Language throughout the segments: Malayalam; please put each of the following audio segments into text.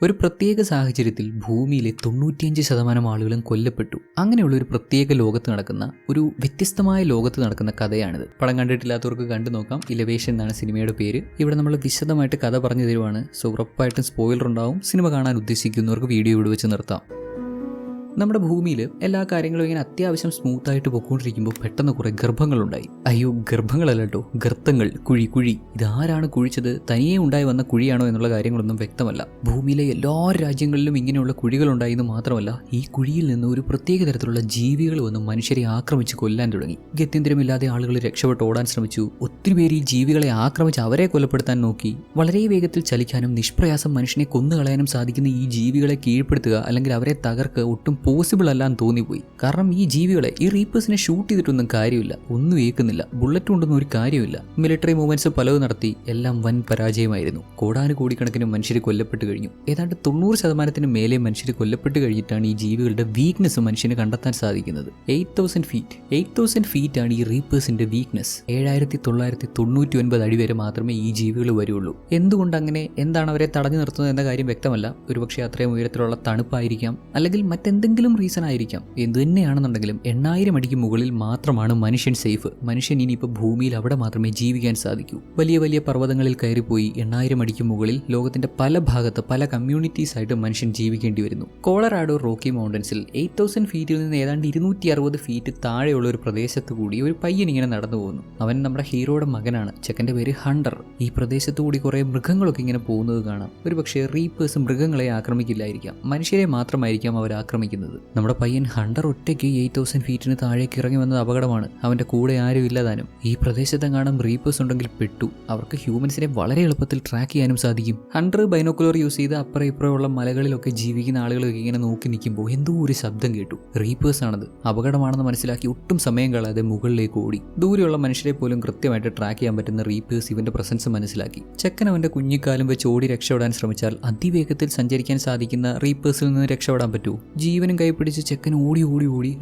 ഒരു പ്രത്യേക സാഹചര്യത്തിൽ ഭൂമിയിലെ 95% ആളുകളും കൊല്ലപ്പെട്ടു. അങ്ങനെയുള്ള ഒരു പ്രത്യേക ലോകത്ത് നടക്കുന്ന ഒരു വ്യത്യസ്തമായ ലോകത്ത് നടക്കുന്ന കഥയാണിത്. പടം കണ്ടിട്ടില്ലാത്തവർക്ക് കണ്ടു നോക്കാം. ഇലവേഷൻ എന്നാണ് സിനിമയുടെ പേര്. ഇവിടെ നമ്മൾ വിശദമായിട്ട് കഥ പറഞ്ഞു തരുവാണ്. സോ ഉറപ്പായിട്ടും സ്പോയിലർ ഉണ്ടാവും. സിനിമ കാണാൻ ഉദ്ദേശിക്കുന്നവർക്ക് വീഡിയോ ഇവിടെ വെച്ച് നിർത്താം. നമ്മുടെ ഭൂമിയിൽ എല്ലാ കാര്യങ്ങളും ഇങ്ങനെ അത്യാവശ്യം സ്മൂത്തായിട്ട് പൊക്കോണ്ടിരിക്കുമ്പോൾ പെട്ടെന്ന് കുറെ ഗർഭങ്ങളുണ്ടായി. അയ്യോ, ഗർഭങ്ങളല്ല കേട്ടോ, ഗർത്തങ്ങൾ, കുഴി. ഇതാരാണ് കുഴിച്ചത്, തനിയെ ഉണ്ടായി വന്ന കുഴിയാണോ എന്നുള്ള കാര്യങ്ങളൊന്നും വ്യക്തമല്ല. ഭൂമിയിലെ എല്ലാ രാജ്യങ്ങളിലും ഇങ്ങനെയുള്ള കുഴികളുണ്ടായി എന്ന് മാത്രമല്ല, ഈ കുഴിയിൽ നിന്ന് ഒരു പ്രത്യേക തരത്തിലുള്ള ജീവികൾ വന്ന് മനുഷ്യരെ ആക്രമിച്ച് കൊല്ലാൻ തുടങ്ങി. ഗത്യന്തരമില്ലാതെ ആളുകൾ രക്ഷപ്പെട്ട് ഓടാൻ ശ്രമിച്ചു. ഒത്തിരി പേര് ഈ ജീവികളെ ആക്രമിച്ച് അവരെ കൊലപ്പെടുത്താൻ നോക്കി. വളരെ വേഗത്തിൽ ചലിക്കാനും നിഷ്പ്രയാസം മനുഷ്യനെ കൊന്നുകളയാനും സാധിക്കുന്ന ഈ ജീവികളെ കീഴ്പ്പെടുത്തുക അല്ലെങ്കിൽ അവരെ തകർക്കുക ഒട്ടും പോസിബിൾ അല്ലാന്ന് തോന്നിപ്പോയി. കാരണം ഈ ജീവികളെ, ഈ റീപ്പേഴ്സിനെ ഷൂട്ട് ചെയ്തിട്ടൊന്നും കാര്യമില്ല, ഒന്നും ഏൽക്കുന്നില്ല, ബുള്ളറ്റ് കൊണ്ടൊന്നും ഒരു കാര്യമില്ല. മിലിറ്ററി മൂവ്മെന്റ്സ് പലതും നടത്തി, എല്ലാം വൻ പരാജയമായിരുന്നു. കോടാനുകോടിക്കണക്കിന് മനുഷ്യർ കൊല്ലപ്പെട്ട് കഴിഞ്ഞു. ഏതാണ്ട് 90% മേലെ മനുഷ്യർ കൊല്ലപ്പെട്ട് കഴിഞ്ഞിട്ടാണ് ഈ ജീവികളുടെ വീക്ക്നെസ് മനുഷ്യന് കണ്ടെത്താൻ സാധിക്കുന്നത്. 8,000 ഫീറ്റ് ആണ് ഈ റീപ്പേഴ്സിന്റെ വീക്ക്നെസ്. 7,999 അടി വരെ മാത്രമേ ഈ ജീവികൾ വരുള്ളൂ. എന്തുകൊണ്ട് അങ്ങനെ, എന്താണ് അവരെ തടഞ്ഞു നിർത്തുന്നത് എന്ന കാര്യം വ്യക്തമല്ല. ഒരുപക്ഷെ അത്രയും ഉയരത്തിലുള്ള തണുപ്പായിരിക്കാം, അല്ലെങ്കിൽ മറ്റെന്തെങ്കിലും റീസൺ ആയിരിക്കാം. എന്തു തന്നെയാണെന്നുണ്ടെങ്കിലും 8,000 അടിക്ക് മുകളിൽ മാത്രമാണ് മനുഷ്യൻ സേഫ്. മനുഷ്യൻ ഇനിയിപ്പോൾ ഭൂമിയിൽ അവിടെ മാത്രമേ ജീവിക്കാൻ സാധിക്കൂ. വലിയ വലിയ പർവ്വതങ്ങളിൽ കയറിപ്പോയി 8,000 അടിക്ക് മുകളിൽ ലോകത്തിന്റെ പല ഭാഗത്ത് പല കമ്മ്യൂണിറ്റീസ് ആയിട്ട് മനുഷ്യൻ ജീവിക്കേണ്ടി വരുന്നു. കൊളറാഡോ റോക്കി മൗണ്ടൻസിൽ 8,000 ഫീറ്റിൽ നിന്ന് ഏതാണ്ട് 260 ഫീറ്റ് താഴെയുള്ള ഒരു പ്രദേശത്ത് കൂടി ഒരു പയ്യൻ ഇങ്ങനെ നടന്നു പോകുന്നു. അവൻ നമ്മുടെ ഹീറോയുടെ മകനാണ്. ചെക്കൻ്റെ പേര് ഹണ്ടർ. ഈ പ്രദേശത്ത് കൂടി കുറെ മൃഗങ്ങളൊക്കെ ഇങ്ങനെ പോകുന്നത് കാണാം. ഒരുപക്ഷെ റീപ്പേഴ്സ് മൃഗങ്ങളെ ആക്രമിക്കില്ലായിരിക്കാം, മനുഷ്യരെ മാത്രമായിരിക്കാം അവർ ആക്രമിക്കുന്നത്. നമ്മുടെ പയ്യൻ ഹണ്ടർ ഒറ്റയ്ക്ക് 8,000 ഫീറ്റിന് താഴേക്ക് ഇറങ്ങി വന്നത് അപകടമാണ്. അവന്റെ കൂടെ ആരും ഇല്ലതാനും. ഈ പ്രദേശത്തെങ്ങാനും റീപ്പേഴ്സ് ഉണ്ടെങ്കിൽ പെട്ടു. അവർക്ക് ഹ്യൂമൻസിനെ വളരെ എളുപ്പത്തിൽ ട്രാക്ക് ചെയ്യാനും സാധിക്കും. ഹണ്ടർ ബൈനോക്കുലർ യൂസ് ചെയ്ത് അപ്പുറം ഇപ്പുറമുള്ള മലകളിലൊക്കെ ജീവിക്കുന്ന ആളുകളൊക്കെ ഇങ്ങനെ നോക്കി നിൽക്കുമ്പോൾ എന്തോ ഒരു ശബ്ദം കേട്ടു. റീപ്പേഴ്സ് ആണത്. അപകടമാണെന്ന് മനസ്സിലാക്കി ഒട്ടും സമയം കളയാതെ മുകളിലേക്ക് ഓടി. ദൂരെയുള്ള മനുഷ്യരെ പോലും കൃത്യമായിട്ട് ട്രാക്ക് ചെയ്യാൻ പറ്റുന്ന റീപ്പേഴ്സ് ഇവന്റെ പ്രസൻസ് മനസ്സിലാക്കി. ചെക്കൻ അവന്റെ കുഞ്ഞിക്കാലും വെച്ച് ഓടി രക്ഷപ്പെടാൻ ശ്രമിച്ചാൽ അതിവേഗത്തിൽ സഞ്ചരിക്കാൻ സാധിക്കുന്ന റീപ്പേഴ്സിൽ നിന്ന് രക്ഷപ്പെടാൻ പറ്റൂ. ജീവനും കൈപ്പിടിച്ച് ചെക്കൻ ഓടി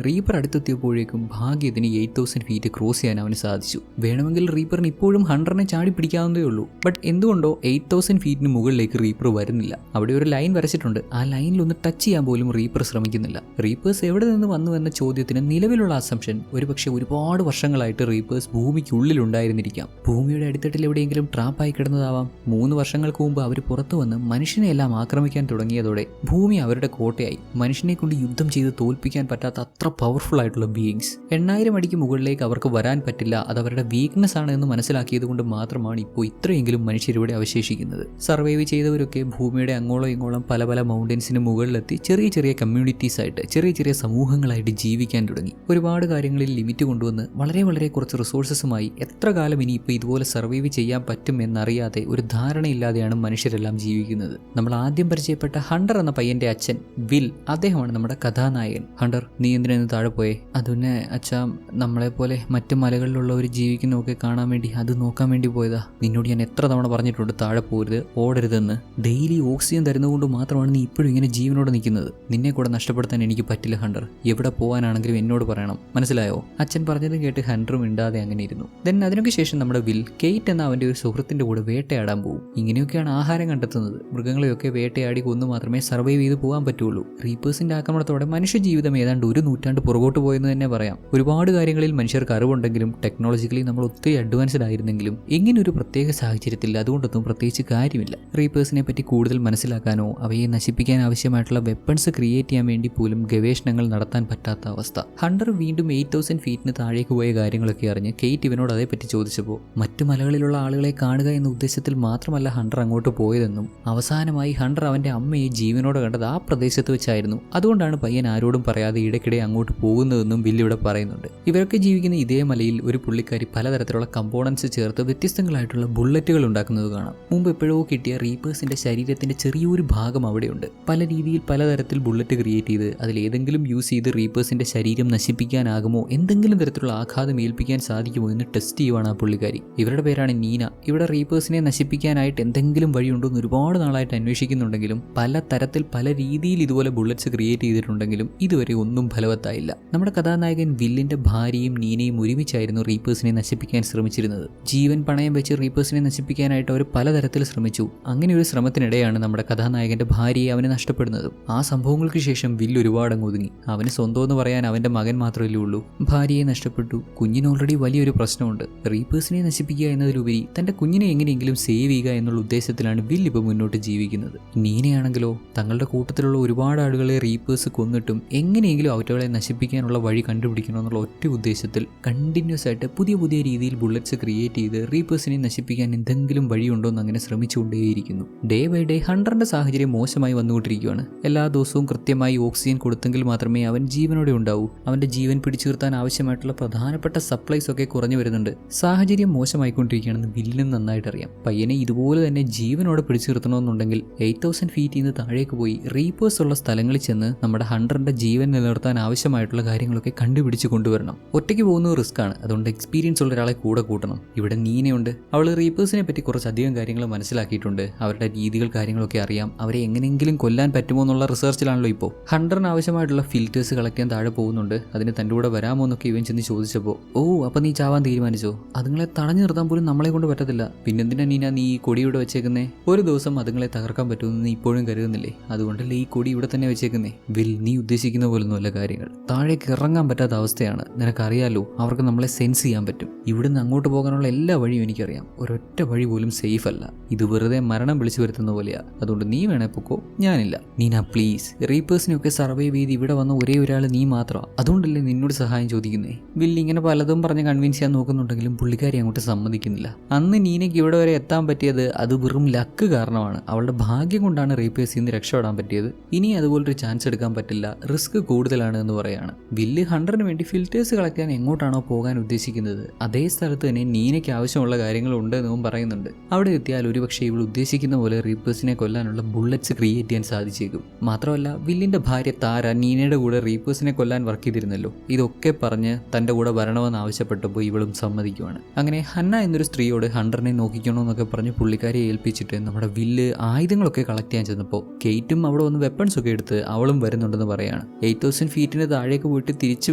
റീപ്പർ അടുത്തെത്തിയപ്പോഴേക്കും ഭാഗ്യത്തിന് 8,000 ഫീറ്റ് ക്രോസ് ചെയ്യാൻ അവന് സാധിച്ചു. വേണമെങ്കിൽ റീപ്പറിന് ഇപ്പോഴും ഹണ്ടറിനെ ചാടി പിടിക്കാവുന്നതേ ഉള്ളൂ. ബട്ട് എന്തുകൊണ്ടോ 8,000 ഫീറ്റിന് മുകളിലേക്ക് റീപ്പർ വരുന്നില്ല. അവിടെ ഒരു ലൈൻ വരച്ചിട്ടുണ്ട്. ആ ലൈനിൽ ഒന്ന് ടച്ച് ചെയ്യാൻ പോലും റീപ്പർ ശ്രമിക്കുന്നില്ല. റീപ്പേഴ്സ് എവിടെ നിന്ന് വന്നു എന്ന ചോദ്യത്തിന് നിലവിലുള്ള അസംഷൻ ഒരുപക്ഷെ ഒരുപാട് വർഷങ്ങളായിട്ട് റീപ്പേഴ്സ് ഭൂമിക്കുള്ളിലുണ്ടായിരുന്നിരിക്കാം. ഭൂമിയുടെ അടിത്തട്ടിൽ എവിടെയെങ്കിലും ട്രാപ്പായി കിടന്നതാവാം. 3 വർഷങ്ങൾക്ക് മുമ്പ് അവർ പുറത്തു വന്ന് മനുഷ്യനെ എല്ലാം ആക്രമിക്കാൻ തുടങ്ങിയതോടെ ഭൂമി അവരുടെ കോട്ടയായി. മനുഷ്യനെ കൊണ്ട് യുദ്ധം ചെയ്ത് തോൽപ്പിക്കാൻ പറ്റാത്ത അത്ര പവർഫുൾ ആയിട്ടുള്ള ബീയിങ്സ്. 8,000 അടിക്ക് മുകളിലേക്ക് അവർക്ക് വരാൻ പറ്റില്ല, അത് അവരുടെ വീക്ക്നെസ് ആണ് എന്ന് മനസ്സിലാക്കിയത് കൊണ്ട് മാത്രമാണ് ഇപ്പോൾ ഇത്രയെങ്കിലും മനുഷ്യരിവിടെ അവശേഷിക്കുന്നത്. സർവൈവ് ചെയ്തവരൊക്കെ ഭൂമിയുടെ അങ്ങോളം ഇങ്ങോളം പല പല മൗണ്ടൻസിന് മുകളിലെത്തി ചെറിയ ചെറിയ കമ്മ്യൂണിറ്റീസ് ആയിട്ട്, ചെറിയ ചെറിയ സമൂഹങ്ങളായിട്ട് ജീവിക്കാൻ തുടങ്ങി. ഒരുപാട് കാര്യങ്ങളിൽ ലിമിറ്റ് കൊണ്ടുവന്ന് വളരെ കുറച്ച് റിസോഴ്സസുമായി എത്ര കാലം ഇനിയിപ്പോൾ ഇതുപോലെ സർവൈവ് ചെയ്യാൻ പറ്റും എന്നറിയാതെ, ഒരു ധാരണയില്ലാതെയാണ് മനുഷ്യരെല്ലാം ജീവിക്കുന്നത്. നമ്മൾ ആദ്യം പരിചയപ്പെട്ട ഹണ്ടർ എന്ന പയ്യന്റെ അച്ഛൻ വിൽ, അദ്ദേഹമാണ് നമ്മുടെ കഥാനായകൻ. ഹണ്ടർ, നീ എന്തിനാണ് താഴെ പോയേ? അതുതന്നെ അച്ഛാ, നമ്മളെപ്പോലെ മറ്റു മലകളിലുള്ളവർ ജീവിക്കുന്നതൊക്കെ കാണാൻ വേണ്ടി, അത് നോക്കാൻ വേണ്ടി പോയതാ. നിന്നോട് ഞാൻ എത്ര തവണ പറഞ്ഞിട്ടുണ്ട് താഴെ പോരുത്, ഓടരുതെന്ന്. ഡെയിലി ഓക്സിജൻ തരുന്നതുകൊണ്ട് മാത്രമാണ് നീ ഇപ്പോഴും ഇങ്ങനെ ജീവനോട് നിൽക്കുന്നത്. നിന്നെ കൂടെ നഷ്ടപ്പെടുത്താൻ എനിക്ക് പറ്റില്ല ഹണ്ടർ. എവിടെ പോകാനാണെങ്കിലും എന്നോട് പറയണം, മനസ്സിലായോ? അച്ഛൻ പറഞ്ഞത് കേട്ട് ഹണ്ടറും ഇണ്ടാതെ അങ്ങനെ ഇരുന്നു. ദെൻ അതിനൊക്കെ ശേഷം നമ്മുടെ വിൽ കെയ്റ്റ് എന്ന അവന്റെ ഒരു സുഹൃത്തിന്റെ കൂടെ വേട്ടയാടാൻ പോകും. ഇങ്ങനെയൊക്കെയാണ് ആഹാരം കണ്ടെത്തുന്നത്. മൃഗങ്ങളെയൊക്കെ വേട്ടയാടി കൊന്നു മാത്രമേ സർവൈവ് ചെയ്ത് പോകാൻ പറ്റുള്ളൂ. റീപ്പേഴ്സിന്റെ ആക്രമണത്തോടെ മനുഷ്യ ജീവിതം ഏതാണ്ട് 1 നൂറ്റാണ്ട് പുറകോട്ട് പോയെന്ന് തന്നെ പറയാം. ഒരുപാട് കാര്യങ്ങളിൽ മനുഷ്യർക്ക് അറിവുണ്ടെങ്കിലും ടെക്നോളജിക്കലി നമ്മൾ ഒത്തിരി അഡ്വാൻസ്ഡ് ആയിരുന്നെങ്കിലും ഇങ്ങനെ ഒരു പ്രത്യേക സാഹചര്യത്തിൽ അതുകൊണ്ടൊന്നും പ്രത്യേകിച്ച് കാര്യമില്ല. റീപ്പേഴ്സിനെ പറ്റി കൂടുതൽ മനസ്സിലാക്കാനോ അവയെ നശിപ്പിക്കാൻ ആവശ്യമായിട്ടുള്ള വെപ്പൺസ് ക്രിയേറ്റ് ചെയ്യാൻ വേണ്ടി പോലും ഗവേഷണങ്ങൾ നടത്താൻ പറ്റാത്ത അവസ്ഥ. ഹണ്ടർ വീണ്ടും 8,000 ഫീറ്റിന് താഴേക്ക് പോയ കാര്യങ്ങളൊക്കെ അറിഞ്ഞ് കെയ്റ്റ് ഇവനോട് അതേപ്പറ്റി ചോദിച്ചപ്പോൾ മറ്റു മലകളിലുള്ള ആളുകളെ കാണുക എന്ന ഉദ്ദേശത്തിൽ മാത്രമല്ല ഹണ്ടർ അങ്ങോട്ട് പോയതെന്നും അവസാനമായി ഹണ്ടർ അവന്റെ അമ്മയെ ജീവനോട് കണ്ടത് ആ പ്രദേശത്ത് വെച്ചായിരുന്നു. അതുകൊണ്ടാണ് പയ്യൻ ആരോടും പറയാതെ ഇടയ്ക്കിടെ അങ്ങോട്ട് പോകുന്നതെന്നും വില്ലിവിടെ പറയുന്നുണ്ട്. ഇവരൊക്കെ ജീവിക്കുന്ന ഇതേ മലയിൽ ഒരു പുള്ളിക്കാരി പലതരത്തിലുള്ള കമ്പോണൻസ് ചേർത്ത് വ്യത്യസ്തങ്ങളായിട്ടുള്ള ബുള്ളറ്റുകൾ ഉണ്ടാക്കുന്നത് കാണാം. മുമ്പ് എപ്പോഴോ കിട്ടിയ റീപ്പേഴ്സിന്റെ ശരീരത്തിന്റെ ചെറിയൊരു ഭാഗം അവിടെയുണ്ട്. പല രീതിയിൽ പലതരത്തിൽ ബുള്ളറ്റ് ക്രിയേറ്റ് ചെയ്ത് അതിലേതെങ്കിലും യൂസ് ചെയ്ത് റീപ്പേഴ്സിന്റെ ശരീരം നശിപ്പിക്കാനാകുമോ, എന്തെങ്കിലും തരത്തിലുള്ള ആഘാതം ഏൽപ്പിക്കാൻ സാധിക്കുമോ എന്ന് ടെസ്റ്റ് ചെയ്യുവാണ് ആ പുള്ളിക്കാരി. ഇവരുടെ പേരാണ് നീന. ഇവിടെ റീപ്പേഴ്സിനെ നശിപ്പിക്കാനായിട്ട് എന്തെങ്കിലും വഴിയുണ്ടോ എന്ന് ഒരുപാട് നാളായിട്ട് അന്വേഷിക്കുന്നുണ്ടെങ്കിലും പല തരത്തിൽ പല രീതിയിൽ ഇതുപോലെ ബുള്ളറ്റ്സ് ക്രിയേറ്റ് ചെയ്തിട്ടുണ്ടെങ്കിലും ഇതുവരെ ഒന്നും ഫലവത്തായില്ല. നമ്മുടെ കഥാനായകൻ വില്ലിന്റെ ഭാര്യയും നീനയും ഒരുമിച്ചായിരുന്നു റീപ്പേഴ്സിനെ നശിപ്പിക്കാൻ ശ്രമിച്ചിരുന്നത്. ജീവൻ പണയം വെച്ച് റീപ്പേഴ്സിനെ നശിപ്പിക്കാനായിട്ട് അവർ പലതരത്തിൽ ശ്രമിച്ചു. അങ്ങനെ ഒരു ശ്രമത്തിനിടെയാണ് നമ്മുടെ കഥാനായകന്റെ ഭാര്യയെ അവന് നഷ്ടപ്പെടുന്നതും. ആ സംഭവങ്ങൾക്ക് ശേഷം വില്ല് ഒരുപാട് അങ്ങ് ഒതുങ്ങി. അവന് സ്വന്തമെന്ന് പറയാൻ അവന്റെ മകൻ മാത്രമല്ലേ ഉള്ളൂ. ഭാര്യയെ നഷ്ടപ്പെട്ടു. കുഞ്ഞിന് ഓൾറെഡി വലിയൊരു പ്രശ്നമുണ്ട്. റീപ്പേഴ്സിനെ നശിപ്പിക്കുക എന്നതിലുപരി തന്റെ കുഞ്ഞിനെ എങ്ങനെയെങ്കിലും സേവ് ചെയ്യുക എന്നുള്ള ഉദ്ദേശത്തിലാണ് വില്ല് ഇപ്പോൾ മുന്നോട്ട് ജീവിക്കുന്നത്. നീനയാണെങ്കിലോ തങ്ങളുടെ കൂട്ടത്തിലുള്ള ഒരുപാട് ആളുകളെ റീപ്പേഴ്സ് കൊന്നിട്ടും എങ്ങനെയെങ്കിലും അവറ്റകളെ നശിപ്പിക്കാനുള്ള വഴി കണ്ടുപിടിക്കണമെന്നുള്ള ഒറ്റ ഉദ്ദേശത്തിൽ കണ്ടിന്യൂസ് ആയിട്ട് പുതിയ പുതിയ രീതിയിൽ ബുള്ളറ്റ്സ് ക്രിയേറ്റ് ചെയ്ത് റീപ്പേഴ്സിനെ നശിപ്പിക്കാൻ എന്തെങ്കിലും വഴിയുണ്ടോ എന്ന് അങ്ങനെ ശ്രമിച്ചുകൊണ്ടേയിരിക്കുന്നു. ഡേ ബൈ ഡേ ഹണ്ടറിന്റെ സാഹചര്യം മോശമായി വന്നുകൊണ്ടിരിക്കുകയാണ്. എല്ലാ ദിവസവും കൃത്യമായി ഓക്സിജൻ കൊടുത്തെങ്കിൽ മാത്രമേ അവൻ ജീവനോടെ ഉണ്ടാവൂ. അവന്റെ ജീവൻ പിടിച്ചു നിർത്താൻ ആവശ്യമായിട്ടുള്ള പ്രധാനപ്പെട്ട സപ്ലൈസ് ഒക്കെ കുറഞ്ഞു വരുന്നുണ്ട്. സാഹചര്യം മോശമായിക്കൊണ്ടിരിക്കുകയാണെന്ന് വില്ലിനും നന്നായിട്ട് അറിയാം. പയ്യനെ ഇതുപോലെ തന്നെ ജീവനോടെ പിടിച്ചു നിർത്തണമെന്നുണ്ടെങ്കിൽ 8000 ഫീറ്റിൽ നിന്ന് താഴേക്ക് പോയി റീപ്പേഴ്സ് ഉള്ള സ്ഥലങ്ങളിൽ ചെന്ന് നമ്മുടെ ഹണ്ടറിന്റെ ജീവൻ നിലനിർത്താൻ ആവശ്യമായിട്ടുള്ള കാര്യങ്ങളൊക്കെ കണ്ടുപിടിച്ച് കൊണ്ടുവരണം. ഒറ്റയ്ക്ക് പോകുന്നത് റിസ്ക് ആണ്. അതുകൊണ്ട് എക്സ്പീരിയൻസ് ഉള്ള ഒരാളെ കൂടെ കൂട്ടണം. ഇവിടെ നീനയുണ്ട്. അവൾ റീപ്പേഴ്സിനെ പറ്റി കുറച്ചധികം കാര്യങ്ങൾ മനസ്സിലാക്കിയിട്ടുണ്ട്. അവരുടെ രീതികൾ കാര്യങ്ങളൊക്കെ അറിയാം. അവരെ എങ്ങനെയെങ്കിലും കൊല്ലാൻ പറ്റുമോ എന്നുള്ള റിസർച്ചിലാണല്ലോ ഇപ്പോൾ. ഹണ്ടറിന് ആവശ്യമായിട്ടുള്ള ഫിൽറ്റേഴ്സ് കളക്ട് ചെയ്യാൻ താഴെ പോകുന്നുണ്ട്. അതിന് തൻ്റെ കൂടെ വരാമോ എന്നൊക്കെ ഇവൻ ചെന്ന് ചോദിച്ചപ്പോൾ, ഓ അപ്പം നീ ചാവാൻ തീരുമാനിച്ചോ? അതുങ്ങളെ തടഞ്ഞു നിർത്താൻ പോലും നമ്മളെ കൊണ്ട് പറ്റത്തില്ല. പിന്നെന്തിനാ നീ ഈ കൊടിയുടെ വെച്ചേക്കുന്നേ? ഒരു ദിവസം അതുങ്ങളെ തകർക്കാൻ പറ്റുമെന്ന് നീ ഇപ്പോഴും കരുതുന്നില്ലേ? അതുകൊണ്ടല്ലേ ഈ കൊടി ഇവിടെ തന്നെ വെച്ചേക്കുന്നേ? വിൽ, നീ ഉദ്ദേശിക്കുന്ന പോലൊന്നുമല്ല കാര്യങ്ങൾ. താഴേക്ക് ഇറങ്ങാൻ പറ്റാത്ത അവസ്ഥയാണ്. നിനക്കറിയാലോ, അവർക്ക് നമ്മളെ സെൻസ് ചെയ്യാൻ പറ്റും. ഇവിടുന്ന് അങ്ങോട്ട് പോകാനുള്ള എല്ലാ വഴിയും എനിക്കറിയാം. ഒരൊറ്റ വഴി പോലും സേഫ് അല്ല. ഇത് വെറുതെ മരണം വിളിച്ചു വരുത്തുന്ന പോലെയാ. അതുകൊണ്ട് നീ വേണേ പൊക്കോ, ഞാനില്ല. നീന പ്ലീസ്, റീപ്പേഴ്സിനെയൊക്കെ സർവൈവ് ചെയ്ത് ഇവിടെ വന്ന ഒരേ ഒരാൾ നീ മാത്രമാണ്. അതുകൊണ്ടല്ലേ നിന്നോട് സഹായം ചോദിക്കുന്നേ? വിൽ ഇങ്ങനെ പലതും പറഞ്ഞ് കൺവിൻസ് ചെയ്യാൻ നോക്കുന്നുണ്ടെങ്കിലും പുള്ളിക്കാരി അങ്ങോട്ട് സമ്മതിക്കുന്നില്ല. അന്ന് നീനയ്ക്ക് ഇവിടെ വരെ എത്താൻ പറ്റിയത് അത് വെറും ലക്ക് കാരണമാണ്. അവളുടെ ഭാഗ്യം കൊണ്ടാണ് റീപ്പേഴ്സിൽ നിന്ന് രക്ഷപ്പെടാൻ പറ്റിയത്. ഇനി അതുപോലൊരു ചാൻസ് എടുക്കാൻ പറ്റില്ല. റിസ്ക് കൂടുതലാണ് എന്ന് പറയാണ്. വില്ല് ഹണ്ടറിന് വേണ്ടി ഫിൽറ്റേഴ്സ് കളക്ട് ചെയ്യാൻ എങ്ങോട്ടാണോ പോകാൻ ഉദ്ദേശിക്കുന്നത് അതേ സ്ഥലത്ത് തന്നെ നീനയ്ക്ക് ആവശ്യമുള്ള കാര്യങ്ങളുണ്ട് എന്നും പറയുന്നുണ്ട്. അവിടെ എത്തിയാൽ ഒരുപക്ഷെ ഇവൾ ഉദ്ദേശിക്കുന്ന പോലെ റീപ്പേഴ്സിനെ കൊല്ലാനുള്ള ബുള്ളറ്റ്സ് ക്രിയേറ്റ് ചെയ്യാൻ സാധിച്ചേക്കും. മാത്രമല്ല വില്ലിന്റെ ഭാര്യ താര നീനയുടെ കൂടെ റീപ്പേഴ്സിനെ കൊല്ലാൻ വർക്ക് ചെയ്തിരുന്നല്ലോ. ഇതൊക്കെ പറഞ്ഞ് തന്റെ കൂടെ വരണമെന്ന് ആവശ്യപ്പെട്ടപ്പോൾ ഇവളും സമ്മതിക്കുവാണ്. അങ്ങനെ ഹന്ന എന്നൊരു സ്ത്രീയോട് ഹണ്ടറിനെ നോക്കിക്കണമെന്നൊക്കെ പറഞ്ഞ് പുള്ളിക്കാരെ ഏൽപ്പിച്ചിട്ട് നമ്മുടെ വില്ല് ആയുധങ്ങളൊക്കെ കളക്ട് ചെയ്യാൻ ചെന്നപ്പോൾ കെയ്റ്റും അവിടെ വന്ന് വെപ്പൺസ് ഒക്കെ എടുത്ത് അവളും വരുന്നുണ്ടെന്ന് പറയാണ്. 8000 ഫീറ്റിന് താഴേക്ക് പോയിട്ട് തിരിച്ചു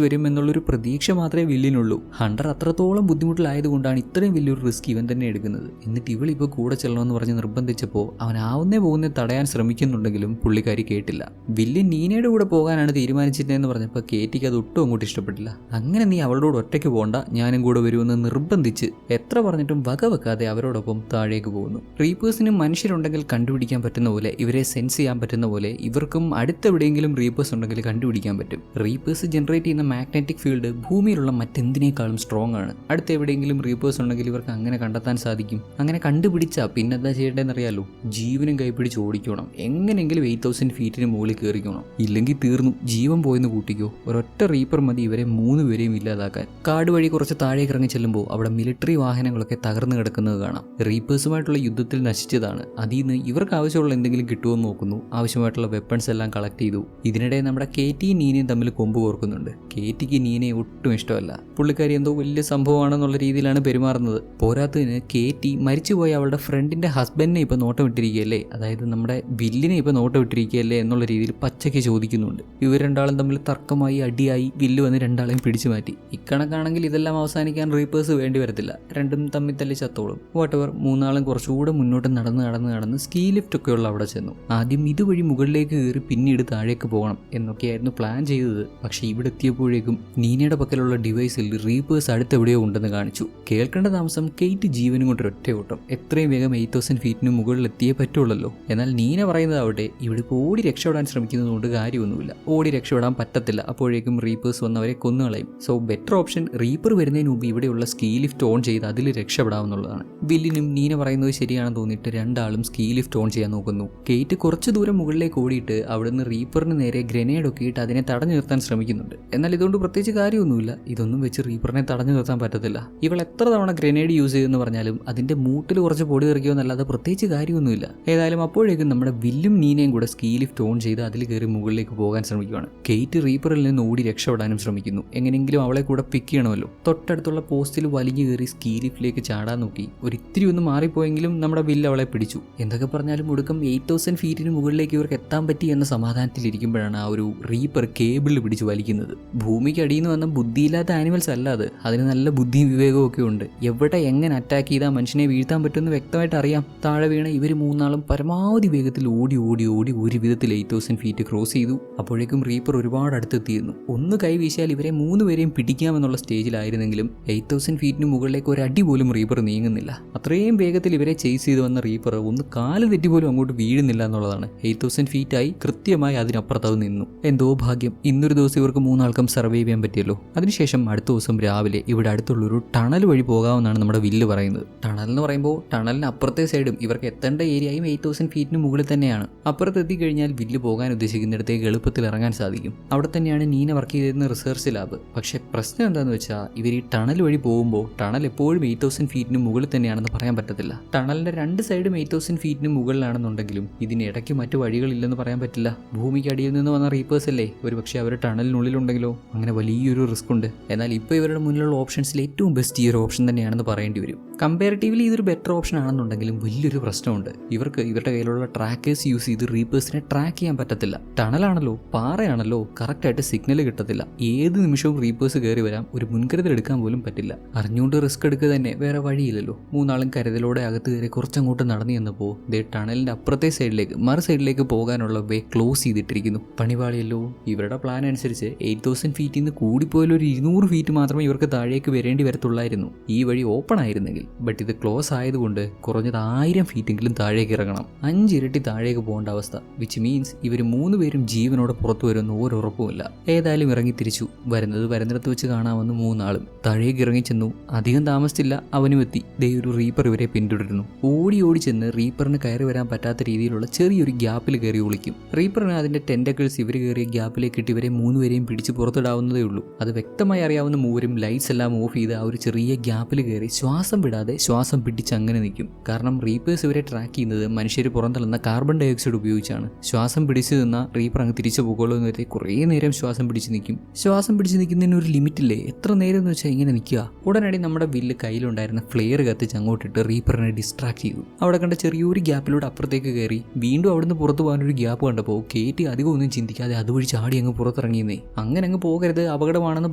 വരും എന്നുള്ളൊരു പ്രതീക്ഷ മാത്രമേ വില്ലിനുള്ളൂ. ഹണ്ടർ അത്രത്തോളം ബുദ്ധിമുട്ടിലായതുകൊണ്ടാണ് ഇത്രയും വലിയൊരു റിസ്ക് ഇവൻ തന്നെ എടുക്കുന്നത്. എന്നിട്ട് ഇവളിപ്പോൾ കൂടെ ചെല്ലണമെന്ന് പറഞ്ഞ് നിർബന്ധിച്ചപ്പോൾ അവനാവുന്നേ പോകുന്നേ തടയാൻ ശ്രമിക്കുന്നുണ്ടെങ്കിലും പുള്ളിക്കാരി കേട്ടില്ല. വില്ല് നീനയുടെ കൂടെ പോകാനാണ് തീരുമാനിച്ചിരുന്നതെന്ന് പറഞ്ഞപ്പോൾ കേറ്റിക്ക് അത് ഒട്ടും അങ്ങോട്ട് ഇഷ്ടപ്പെട്ടില്ല. അങ്ങനെ നീ അവളോട് ഒറ്റയ്ക്ക് പോകണ്ട, ഞാനും കൂടെ വരുമെന്ന് നിർബന്ധിച്ച് എത്ര പറഞ്ഞിട്ടും വകവെക്കാതെ അവരോടൊപ്പം താഴേക്ക് പോകുന്നു. റീപ്പേഴ്സിന് മനുഷ്യരുണ്ടെങ്കിൽ കണ്ടുപിടിക്കാൻ പറ്റുന്ന പോലെ, ഇവരെ സെൻസ് ചെയ്യാൻ പറ്റുന്ന പോലെ ഇവർക്കും അടുത്തെവിടെയെങ്കിലും റീപ്പേഴ്സ് ഉണ്ടെങ്കിൽ കണ്ടുപിടിക്കാൻ പറ്റും. റീപ്പേഴ്സ് ജനറേറ്റ് ചെയ്യുന്ന മാഗ്നറ്റിക് ഫീൽഡ് ഭൂമിയിലുള്ള മറ്റെന്തിനേക്കാളും സ്ട്രോങ് ആണ്. അടുത്ത് എവിടെയെങ്കിലും റീപ്പേഴ്സ് ഉണ്ടെങ്കിൽ ഇവർക്ക് അങ്ങനെ കണ്ടെത്താൻ സാധിക്കും. അങ്ങനെ കണ്ടുപിടിച്ചാൽ പിന്നെന്താ ചെയ്യേണ്ടതെന്ന് അറിയാലോ? ജീവനും കൈപ്പിടിച്ച് ഓടിക്കണം. എങ്ങനെയെങ്കിലും 8000 ഫീറ്റിന് മുകളിൽ കയറിക്കണം. ഇല്ലെങ്കിൽ തീർന്നു, ജീവൻ പോയെന്ന് കൂട്ടിക്കോ. ഒരൊറ്റ റീപ്പർ മതി ഇവരെ 3 പേരെയും ഇല്ലാതാക്കാൻ. കാട് വഴി കുറച്ച് താഴേക്ക് ഇറങ്ങി ചെല്ലുമ്പോൾ അവിടെ മിലിറ്ററി വാഹനങ്ങളൊക്കെ തകർന്നു കിടക്കുന്നത് കാണാം. റീപ്പേഴ്സുമായിട്ടുള്ള യുദ്ധത്തിൽ നശിച്ചതാണ്. അതിൽ നിന്ന് ഇവർക്ക് ആവശ്യമുള്ള എന്തെങ്കിലും കിട്ടുമെന്ന് നോക്കുന്നു. ആവശ്യമായിട്ടുള്ള വെപ്പൺസ് എല്ലാം കളക്ട് ചെയ്തു. ഇതിനിടെ നമ്മുടെ കേറ്റിയും നീനയും തമ്മിൽ കൊമ്പ് കോർക്കുന്നുണ്ട്. കേറ്റിക്ക് നീനയെ ഒട്ടും ഇഷ്ടമല്ല. പുള്ളിക്കാരി എന്തോ വലിയ സംഭവമാണെന്നുള്ള രീതിയിലാണ് പെരുമാറുന്നത്. പോരാത്തതിന് കേറ്റി മരിച്ചുപോയ അവളുടെ ഫ്രണ്ടിന്റെ ഹസ്ബൻഡിനെ ഇപ്പൊ നോട്ടം ഇട്ടിരിക്കുകയല്ലേ, അതായത് നമ്മുടെ വില്ലിനെ ഇപ്പൊ നോട്ടം ഇട്ടിരിക്കുകയല്ലേ എന്നുള്ള രീതിയിൽ പച്ചയ്ക്ക് ചോദിക്കുന്നുണ്ട്. ഇവർ രണ്ടാളും തമ്മിൽ തർക്കമായി അടിയായി വില്ല് വന്ന് രണ്ടാളെയും പിടിച്ചു മാറ്റി. ഇക്കണക്കാണെങ്കിൽ ഇതെല്ലാം അവസാനിക്കാൻ റീപ്പേഴ്സ് വേണ്ടി വരത്തില്ല. രണ്ടും തമ്മിൽ തല്ലി ചത്തോളും. വാട്ടവർ, മൂന്നാളും കുറച്ചുകൂടെ മുന്നോട്ട് നടന്ന് സ്കീ ലിഫ്റ്റ് ഒക്കെയുള്ള അവിടെ ചെന്നു. ആദ്യം ഇതുവഴി മുകളിലേക്ക് കയറി പിന്നീട് താഴേക്ക് പോകണം എന്നൊക്കെയായിരുന്നു പ്ലാൻ ചെയ്തത്. പക്ഷെ ഇവിടെ എത്തിയപ്പോഴേക്കും നീനയുടെ പക്കലുള്ള ഡിവൈസിൽ റീപ്പേഴ്സ് അടുത്തെവിടെയോ ഉണ്ടെന്ന് കാണിച്ചു. കേൾക്കേണ്ട താമസം കെയ്റ്റ് ജീവനും കൊണ്ട് ഒറ്റ ഓട്ടം. എത്രയും വേഗം 8000 ഫീറ്റിന് മുകളിൽ എത്തിയേ പറ്റുള്ളല്ലോ. എന്നാൽ നീന പറയുന്നതാവട്ടെ ഇവിടെ ഇപ്പോൾ ഓടി രക്ഷപ്പെടാൻ ശ്രമിക്കുന്നതുകൊണ്ട് കാര്യമൊന്നുമില്ല. ഓടി രക്ഷപ്പെടാൻ പറ്റത്തില്ല. അപ്പോഴേക്കും റീപ്പേഴ്സ് വന്നവരെ കൊന്നുകളയും. സോ ബെറ്റർ ഓപ്ഷൻ റീപ്പർ വരുന്നതിന് മുമ്പ് ഇവിടെയുള്ള സ്കീ ലിഫ്റ്റ് ഓൺ ചെയ്ത് അതിൽ രക്ഷപ്പെടാവുന്നതാണ്. വില്ലിനും നീന പറയുന്നത് ശരിയാണെന്ന് തോന്നിയിട്ട് രണ്ടാളും സ്കീ ലിഫ്റ്റ് ഓൺ ചെയ്യാൻ നോക്കുന്നു. കേറ്റ് കുറച്ച് ദൂരം മുകളിലേക്ക് ഓടിയിട്ട് അവിടുന്ന് റീപ്പറിന് നേരെ ഗ്രനേഡ് ഒക്കെ ഇട്ട് അതിനെ തടഞ്ഞു നിർത്താൻ ശ്രമിക്കുന്നുണ്ട്. എന്നാൽ ഇതുകൊണ്ട് പ്രത്യേകിച്ച് കാര്യമൊന്നുമില്ല. ഇതൊന്നും വെച്ച് റീപ്പറിനെ തടഞ്ഞു നിർത്താൻ പറ്റത്തില്ല. ഇവൾ എത്ര തവണ ഗ്രനേഡ് യൂസ് ചെയ്തെന്ന് പറഞ്ഞാലും അതിന്റെ മൂട്ടിൽ കുറച്ച് പൊടി തെറിക്കുമെന്നല്ലാതെ പ്രത്യേകിച്ച് കാര്യമൊന്നുമില്ല. ഏതായാലും അപ്പോഴേക്കും നമ്മുടെ വില്ലും നീനയും കൂടെ സ്കീ ലിഫ്റ്റ് ഓൺ ചെയ്ത് അതിൽ കയറി മുകളിലേക്ക് പോകാൻ ശ്രമിക്കുകയാണ്. കേറ്റ് റീപ്പറിൽ നിന്ന് ഓടി രക്ഷപ്പെടാനും ശ്രമിക്കുന്നു. എങ്ങനെയെങ്കിലും അവളെ കൂടെ പിക്ക് ചെയ്യണമല്ലോ. തൊട്ടടുത്തുള്ള പോസ്റ്റിൽ വലിഞ്ഞു കയറി സ്കീ ലിഫ്റ്റിലേക്ക് ചാടാൻ നോക്കി. ഒരിത്തിരി ഒന്ന് മാറിപ്പോയെങ്കിലും നമ്മുടെ വില്ല് അവളെ പിടിച്ചു. എന്തൊക്കെ പറഞ്ഞാലും ഒടുക്കം 8000 ഫീറ്റിന് മുകളിലേക്ക് ഇവർക്ക് എത്താൻ പറ്റി എന്ന സമാധാനത്തിലിരിക്കുമ്പോൾ ഇരിക്കുമ്പോഴാണ് ആ ഒരു റീപ്പർ കേബിളിൽ പിടിച്ച് വലിക്കുന്നത്. ഭൂമിക്ക് അടിയിൽ നിന്ന് വന്ന ബുദ്ധിയില്ലാത്ത ആനിമൽസ് അല്ല അത്, അതിന് നല്ല ബുദ്ധിയും വിവേകവും ഒക്കെ ഉണ്ട്. എവിടെ എങ്ങനെ അറ്റാക്ക് ചെയ്താൽ മനുഷ്യനെ വീഴ്ത്താൻ പറ്റുമെന്ന് വ്യക്തമായിട്ട് അറിയാം. താഴെ വീണ ഇവർ മൂന്നാളും പരമാവധി വേഗത്തിൽ ഓടി ഓടി ഓടി ഒരു വിധത്തിൽ 8000 ഫീറ്റ് ക്രോസ് ചെയ്തു. അപ്പോഴേക്കും റീപ്പർ ഒരുപാട് അടുത്തെത്തിയിരുന്നു. ഒന്ന് കൈ വീശിയാൽ ഇവരെ 3 പേരെയും പിടിക്കാമെന്നുള്ള സ്റ്റേജിലായിരുന്നെങ്കിലും 8000 ഫീറ്റിന് മുകളിലേക്ക് ഒരു അടി പോലും റീപ്പർ നീങ്ങുന്നില്ല. അത്രയും വേഗത്തിൽ ഇവരെ ചേസ് ചെയ്ത് വന്ന റീപ്പർ ഒന്ന് കാല് തെറ്റി പോലും അങ്ങോട്ട് വീഴുന്നില്ല എന്നുള്ളതാണ്. 8000 ഫീറ്റായി കൃത്യമായി അതിനപ്പുറത്ത് നിന്നു. എന്തോ ഭാഗ്യം, ഇന്നൊരു ദിവസം ഇവർക്ക് 3 ആൾക്കും സർവൈവ് ചെയ്യാൻ പറ്റിയല്ലോ. അതിനുശേഷം അടുത്ത ദിവസം രാവിലെ ഇവിടെ അടുത്തുള്ളൊരു ടണൽ വഴി പോകാമെന്നാണ് നമ്മുടെ വില്ല് പറയുന്നത്. ടണൽ എന്ന് പറയുമ്പോൾ ടണലിന് അപ്പുറത്തെ സൈഡും ഇവർക്ക് എത്തേണ്ട ഏരിയയും 8000 ഫീറ്റിന് മുകളിൽ തന്നെയാണ്. അപ്പുറത്ത് എത്തിക്കഴിഞ്ഞാൽ വില്ല് പോകാൻ ഉദ്ദേശിക്കുന്നിടത്തേക്ക് എളുപ്പത്തിൽ ഇറങ്ങാൻ സാധിക്കും. അവിടെ തന്നെയാണ് നീന വർക്ക് ചെയ്തിരുന്ന റിസർച്ച് ലാബ്. പക്ഷേ പ്രശ്നം എന്താണെന്ന് വെച്ചാൽ ഇവർ ഈ ടണൽ വഴി പോകുമ്പോൾ ടണൽ എപ്പോഴും 8000 ഫീറ്റിന് മുകളിൽ തന്നെയാണെന്ന് പറയാൻ പറ്റത്തില്ല. ടണലിന്റെ 2 സൈഡും 8000 ഫീറ്റിന് മുകളിലാണെന്നുണ്ടെങ്കിലും ഇതിനിടയ്ക്ക് മറ്റു വഴികളില്ലെന്ന് പറയാൻ പറ്റില്ല. ഭൂമിക്ക് അടിയിൽ നിന്ന് വന്ന റീപ്പേഴ്സ് അല്ലേ, ഒരു പക്ഷേ അവർ ടണലിനുള്ളിലുണ്ടെങ്കിലോ? അങ്ങനെ വലിയൊരു റിസ്ക് ഉണ്ട്. എന്നാൽ ഇപ്പോൾ ഇവരുടെ മുന്നിലുള്ള ഓപ്ഷൻസിൽ ഏറ്റവും ബെസ്റ്റ് ഈ ഒരു ഓപ്ഷൻ തന്നെയാണെന്ന് പറയേണ്ടി വരും. കമ്പാരിറ്റീവ്ലി ഇതൊരു ബെറ്റർ ഓപ്ഷൻ ആണെന്നുണ്ടെങ്കിലും വലിയൊരു പ്രശ്നമുണ്ട്. ഇവർക്ക് ഇവരുടെ കയ്യിലുള്ള ട്രാക്കേഴ്സ് യൂസ് ചെയ്ത് റീപ്പേഴ്സിനെ ട്രാക്ക് ചെയ്യാൻ പറ്റത്തില്ല. ടണലാണല്ലോ, പാറയാണല്ലോ, കറക്റ്റായിട്ട് സിഗ്നൽ കിട്ടത്തില്ല. ഏത് നിമിഷവും റീപ്പേഴ്സ് കയറി വരാം. ഒരു മുൻകരുതൽ എടുക്കാൻ പോലും പറ്റില്ല. അറിഞ്ഞുകൊണ്ട് റിസ്ക് എടുക്കുക തന്നെ, വേറെ വഴിയില്ലല്ലോ. 3 ആളും കരുതലോടെ അകത്ത് കയറി കുറച്ചങ്ങോട്ട് നടന്നു ചെന്നപ്പോൾ ടണലിന്റെ അപ്പുറത്തെ സൈഡിലേക്ക് മറു സൈഡിലേക്ക് പോകാനുള്ള വേ ക്ലോസ് ചെയ്തിട്ടിരിക്കുന്നു. പണിപാളിയല്ലോ. ഇവരുടെ പ്ലാൻ അനുസരിച്ച് 8000 ഫീറ്റിൽ നിന്ന് കൂടിപ്പോയാൽ ഒരു 200 ഫീറ്റ് മാത്രമേ ഇവർക്ക് താഴേക്ക് വരേണ്ടി വരത്തുള്ളായിരുന്നു ഈ വഴി ഓപ്പൺ ആയിരുന്നെങ്കിൽ. ബട്ട് ഇത് ക്ലോസ് ആയതുകൊണ്ട് കുറഞ്ഞത് 1000 ഫീറ്റെങ്കിലും താഴേക്ക് ഇറങ്ങണം. 5 ഇരട്ടി താഴേക്ക് പോകേണ്ട അവസ്ഥ. വിച്ച് മീൻസ് ഇവർ 3 പേരും ജീവനോടെ പുറത്തു വരുമെന്ന് ഒരുറപ്പുമില്ല. ഏതായാലും ഇറങ്ങി തിരിച്ചു. വരുന്നിടത്ത് വെച്ച് കാണാമെന്ന് 3 ആളും താഴേക്ക് ഇറങ്ങി ചെന്നു. അധികം താമസിച്ചില്ല, അവനും എത്തി. ഒരു റീപ്പർ ഇവരെ പിന്തുടരുന്നു. ഓടി ഓടി ചെന്ന് റീപ്പറിന് കയറി വരാൻ പറ്റാത്ത രീതിയിലുള്ള ചെറിയൊരു ഗ്യാപ്പിൽ കയറി ഒളിക്കും. റീപ്പറിന് അതിന്റെ ടെന്റക്കിൾസ് ഇവർ കയറിയ ഗ്യാപ്പിലേക്ക് ഇട്ട് ഇവരെ 3 പേരെയും പിടിച്ച് പുറത്തിടാവുന്നതേ ഉള്ളൂ. അത് വ്യക്തമായി അറിയാവുന്ന മൂവരും ലൈറ്റ്സ് എല്ലാം ഓഫ് ചെയ്ത് ആ ഒരു ചെറിയ ഗ്യാപ്പിൽ കയറി ശ്വാസം വിടാതെ ശ്വാസം പിടിച്ച് അങ്ങനെ നിൽക്കും. കാരണം റീപ്പേഴ്സ് ഇവരെ ട്രാക്ക് ചെയ്യുന്നത് മനുഷ്യർ പുറന്തള്ളുന്ന കാർബൺ ഡൈ ഓക്സൈഡ് ഉപയോഗിച്ചാണ്. ശ്വാസം പിടിച്ചു നിന്ന റീപ്പർ അങ്ങ് തിരിച്ചു പോകുള്ളൂ എന്ന് വരെ കുറേ നേരം ശ്വാസം പിടിച്ച് നിൽക്കും. ശ്വാസം പിടിച്ച് നിൽക്കുന്നതിന് ഒരു ലിമിറ്റില്ലേ? എത്ര നേരം എന്ന് വെച്ചാൽ ഇങ്ങനെ നിൽക്കുക. ഉടനടി നമ്മുടെ വില്ല് കയ്യിലുണ്ടായിരുന്ന ഫ്ലെയർ കത്തിച്ച് അങ്ങോട്ടിട്ട് റീപ്പറിനെ ഡിസ്ട്രാക്ട് ചെയ്തു. അവിടെ കണ്ട ചെറിയൊരു ഗ്യാപ്പിലൂടെ അപ്പുറത്തേക്ക് കയറി വീണ്ടും അവിടുന്ന് പുറത്തു പോകാനൊരു ഗ്യാപ്പ് കണ്ടപ്പോൾ കേറ്റി അധികം ഒന്നും ചിന്തിക്കാതെ അതുവഴി ചാടി അങ്ങ് പുറത്തിറങ്ങിയെന്നേ. അങ്ങനെ അങ്ങ് പോകരുത്, അപകടമാണെന്ന്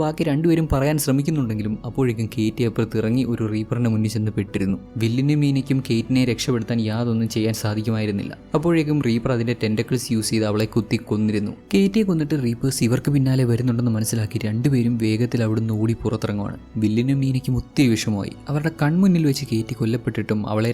ബാക്കി 2 പേരും പറയാൻ ശ്രമിക്കുന്നുണ്ടെങ്കിലും അപ്പോഴേക്കും കേറ്റി അപ്പുറത്ത് ഇറങ്ങി ഒരു റീപ്പറിന്റെ മുന്നിൽ ചെന്ന് പെട്ടിരുന്നു. വില്ലിനും മീനയ്ക്കും കേറ്റിനെ രക്ഷപ്പെടുത്താൻ യാതൊന്നും ചെയ്യാൻ സാധിക്കുമായിരുന്നില്ല. അപ്പോഴേക്കും റീപ്പർ അതിന്റെ ടെന്റക്കിൾസ് യൂസ് ചെയ്ത് അവളെ കുത്തി കൊന്നിരുന്നു. കേറ്റിയെ കൊന്നിട്ട് റീപ്പേഴ്സ് ഇവർക്ക് പിന്നാലെ വരുന്നുണ്ടെന്ന് മനസ്സിലാക്കി 2 പേരും വേഗത്തിൽ അവിടുന്ന് ഓടി പുറത്തിറങ്ങുവാണ്. വില്ലിനും മീനയ്ക്കും ഒത്തിരി വിഷമമായി. അവരുടെ കൺമുന്നിൽ വെച്ച് കേറ്റി കൊല്ലപ്പെട്ടിട്ടും അവളെ